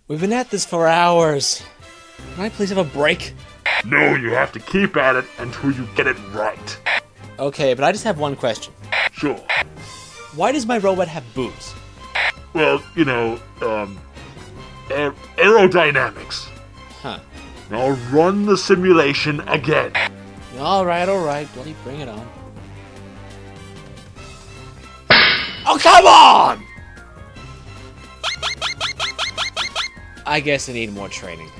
We've been at this for hours. Can I please have a break? No, you have to keep at it until you get it right. Okay, but I just have one question. Sure. Why does my robot have boobs? Well, you know, aerodynamics. Huh. Now run the simulation again. Alright, bloody bring it on. Oh, come on! I guess I need more training.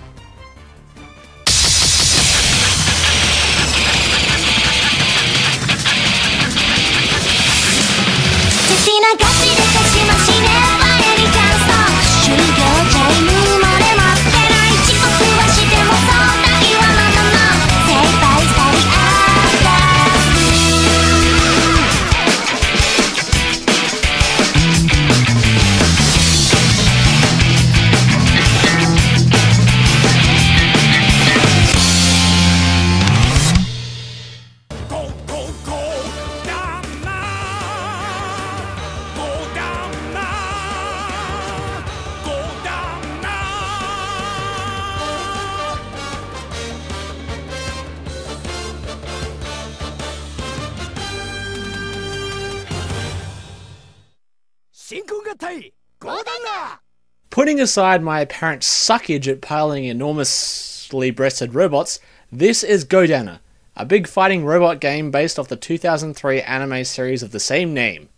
Shinkon Gattai Godannar! Putting aside my apparent suckage at piloting enormously breasted robots, this is Godannar, a big fighting robot game based off the 2003 anime series of the same name.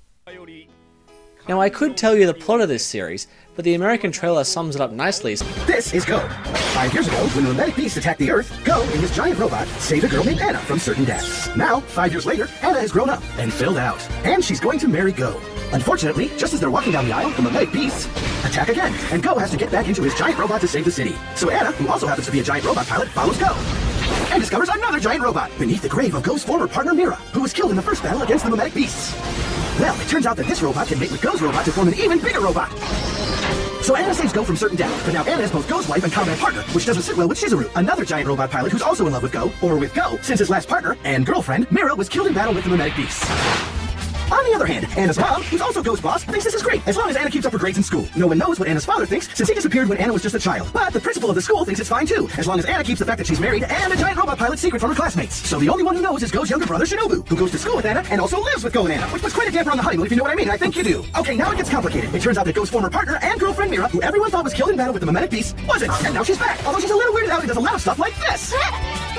Now I could tell you the plot of this series, but the American trailer sums it up nicely. This is Go. 5 years ago, when the mimetic beast attacked the Earth, Go and his giant robot saved a girl named Anna from certain death. Now, 5 years later, Anna has grown up and filled out, and she's going to marry Go. Unfortunately, just as they're walking down the aisle, the mimetic beasts attack again, and Go has to get back into his giant robot to save the city. So Anna, who also happens to be a giant robot pilot, follows Go, and discovers another giant robot beneath the grave of Go's former partner Mira, who was killed in the first battle against the mimetic beasts. Well, it turns out that this robot can mate with Go's robot to form an even bigger robot. So Anna saves Go from certain death, but now Anna is both Go's wife and combat partner, which doesn't sit well with Shizuru, another giant robot pilot who's also in love with Go, or with Go, since his last partner and girlfriend, Mira, was killed in battle with the mimetic beasts. On the other hand, Anna's mom, who's also Go's boss, thinks this is great, as long as Anna keeps up her grades in school. No one knows what Anna's father thinks, since he disappeared when Anna was just a child. But the principal of the school thinks it's fine too, as long as Anna keeps the fact that she's married and a giant robot pilot secret from her classmates. So the only one who knows is Go's younger brother, Shinobu, who goes to school with Anna and also lives with Go and Anna, which was quite a damper on the honeymoon, if you know what I mean. I think you do. Okay, now it gets complicated. It turns out that Go's former partner and girlfriend Mira, who everyone thought was killed in battle with the mimetic beast, wasn't, and now she's back, although she's a little weirded out and does a lot of stuff like this.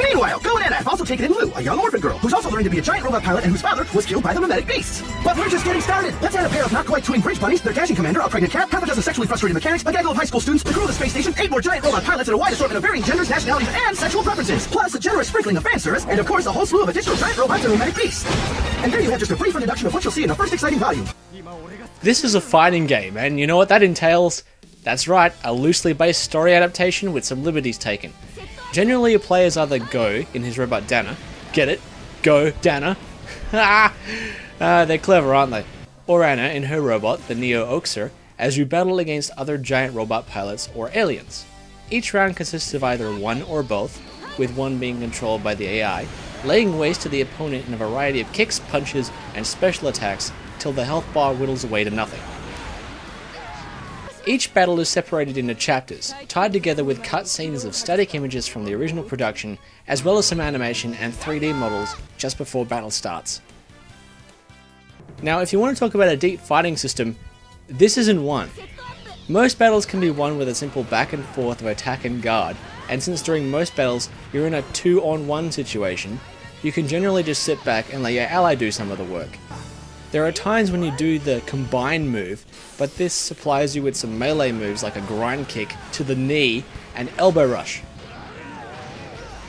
Meanwhile, Go and Anna have also taken in Lou, a young orphan girl, who's also learned to be a giant robot pilot and whose father was killed by the mimetic beasts. But we're just getting started. Let's add a pair of not quite twin bridge bunnies, their dashing commander, a pregnant cat, half a dozen sexually frustrated mechanics, a gaggle of high school students, the crew of the space station, 8 more giant robot pilots, and a wide assortment of varying genders, nationalities, and sexual preferences, plus a generous sprinkling of fan service, and of course a whole slew of additional giant robots and mimetic beasts. And there you have just a brief introduction of what you'll see in the first exciting volume. This is a fighting game, and you know what that entails? That's right, a loosely based story adaptation with some liberties taken. Generally, a player is either Go in his robot Dannar, get it? Go Dannar. They're clever, aren't they? Or Anna in her robot, the Neo Oxer, as you battle against other giant robot pilots or aliens. Each round consists of either one or both, with one being controlled by the AI, laying waste to the opponent in a variety of kicks, punches, and special attacks till the health bar whittles away to nothing. Each battle is separated into chapters, tied together with cutscenes of static images from the original production, as well as some animation and 3D models just before battle starts. Now, if you want to talk about a deep fighting system, this isn't one. Most battles can be won with a simple back and forth of attack and guard, and since during most battles you're in a 2-on-1 situation, you can generally just sit back and let your ally do some of the work. There are times when you do the combine move, but this supplies you with some melee moves like a grind kick to the knee and elbow rush.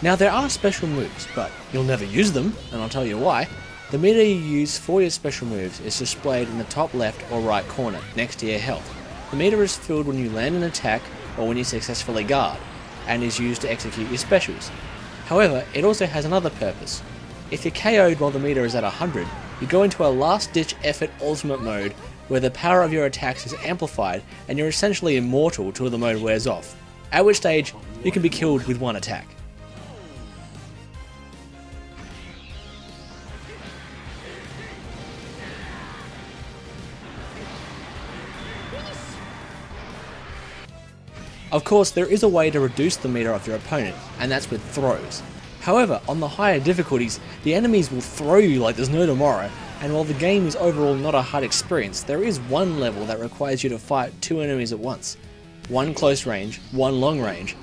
Now there are special moves, but you'll never use them, and I'll tell you why. The meter you use for your special moves is displayed in the top left or right corner, next to your health. The meter is filled when you land an attack or when you successfully guard, and is used to execute your specials. However, it also has another purpose. If you're KO'd while the meter is at 100, you go into a last-ditch effort ultimate mode where the power of your attacks is amplified and you're essentially immortal till the mode wears off, at which stage you can be killed with one attack. Of course, there is a way to reduce the meter of your opponent, and that's with throws. However, on the higher difficulties, the enemies will throw you like there's no tomorrow, and while the game is overall not a hard experience, there is one level that requires you to fight 2 enemies at once. One close range, one long range,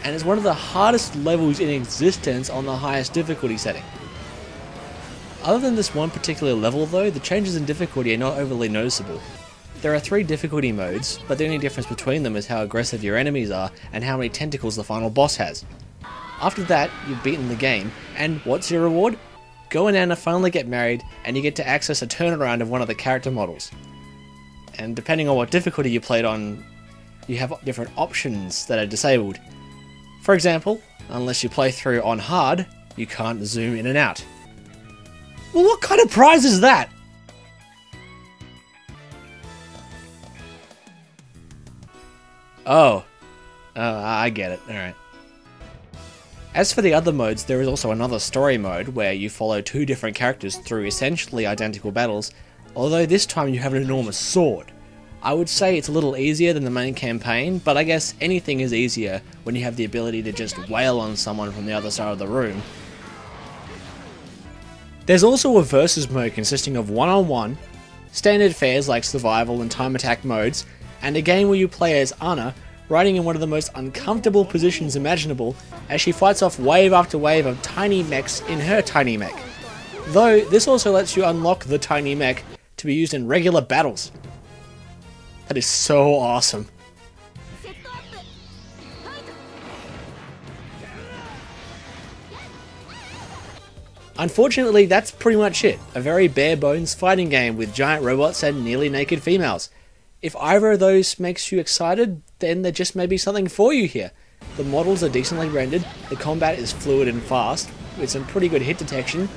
and it's one of the hardest levels in existence on the highest difficulty setting. Other than this one particular level though, the changes in difficulty are not overly noticeable. There are 3 difficulty modes, but the only difference between them is how aggressive your enemies are and how many tentacles the final boss has. After that, you've beaten the game, and what's your reward? Go and Anna finally get married, and you get to access a turnaround of one of the character models. And depending on what difficulty you played on, you have different options that are disabled. For example, unless you play through on hard, you can't zoom in and out. Well, what kind of prize is that? Oh, I get it, alright. As for the other modes, there is also another story mode where you follow 2 different characters through essentially identical battles, although this time you have an enormous sword. I would say it's a little easier than the main campaign, but I guess anything is easier when you have the ability to just wail on someone from the other side of the room. There's also a versus mode consisting of one-on-one, standard fares like survival and time attack modes, and a game where you play as Anna, riding in one of the most uncomfortable positions imaginable as she fights off wave after wave of tiny mechs in her tiny mech. Though, this also lets you unlock the tiny mech to be used in regular battles. That is so awesome. Unfortunately, that's pretty much it. A very bare bones fighting game with giant robots and nearly naked females. If either of those makes you excited, then there just may be something for you here. The models are decently rendered, the combat is fluid and fast, with some pretty good hit detection,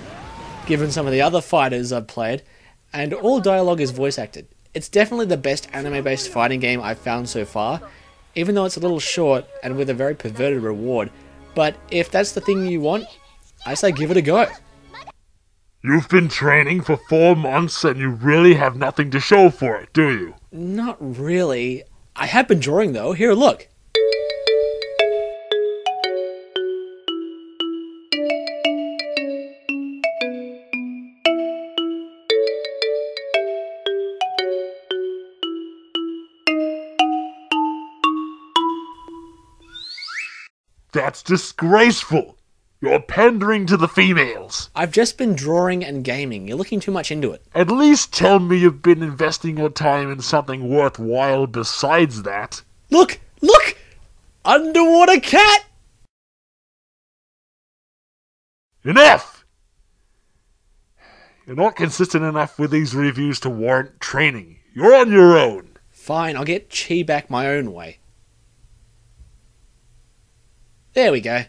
given some of the other fighters I've played, and all dialogue is voice acted. It's definitely the best anime-based fighting game I've found so far, even though it's a little short and with a very perverted reward, but if that's the thing you want, I say give it a go. You've been training for 4 months and you really have nothing to show for it, do you? Not really. I have been drawing though. Here, look. That's disgraceful! You're pandering to the females! I've just been drawing and gaming. You're looking too much into it. At least tell me you've been investing your time in something worthwhile besides that. Look! Look! Underwater cat! Enough! You're not consistent enough with these reviews to warrant training. You're on your own. Fine, I'll get chi back my own way. There we go.